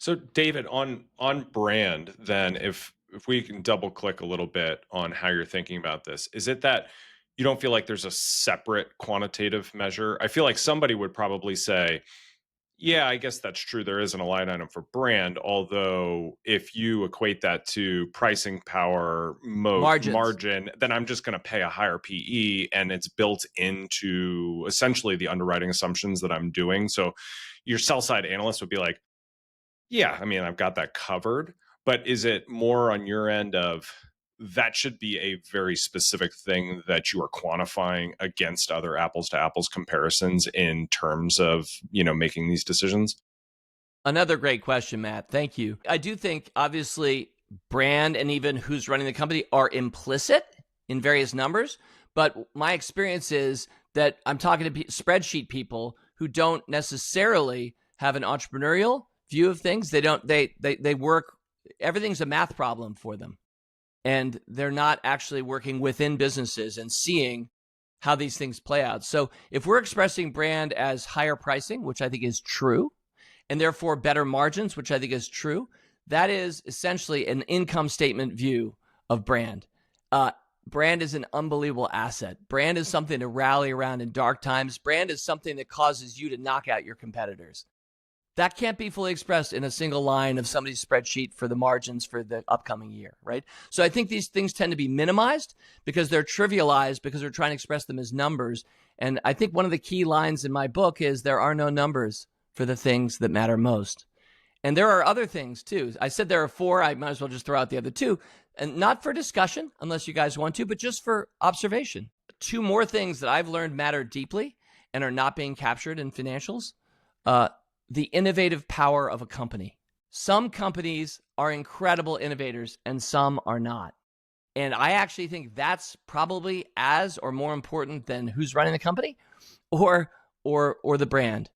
So David, on brand, then if we can double click a little bit on how you're thinking about this, is it that you don't feel like there's a separate quantitative measure? I feel like somebody would probably say, yeah, I guess that's true. There isn't a line item for brand, although if you equate that to pricing power, moat, Margins. margin, then I'm just going to pay a higher PE and it's built into essentially the underwriting assumptions that I'm doing. So your sell side analyst would be like, yeah, I mean, I've got that covered. But is it more on your end of that should be a very specific thing that you are quantifying against other apples to apples comparisons in terms of, making these decisions? Another great question, Matt. Thank you. I do think, obviously, brand and even who's running the company are implicit in various numbers. But my experience is that I'm talking to spreadsheet people who don't necessarily have an entrepreneurial view of things. They work, everything's a math problem for them. And they're not actually working within businesses and seeing how these things play out. So if we're expressing brand as higher pricing, which I think is true, and therefore better margins, which I think is true, that is essentially an income statement view of brand. Brand is an unbelievable asset. Brand is something to rally around in dark times. Brand is something that causes you to knock out your competitors. That can't be fully expressed in a single line of somebody's spreadsheet for the margins for the upcoming year, right? So I think these things tend to be minimized because they're trivialized because we're trying to express them as numbers. And I think one of the key lines in my book is there are no numbers for the things that matter most. And there are other things too. I said there are four. I might as well just throw out the other two. And not for discussion, unless you guys want to, but just for observation. Two more things that I've learned matter deeply and are not being captured in financials. The innovative power of a company. Some companies are incredible innovators and some are not. And I actually think that's probably as or more important than who's running the company or the brand.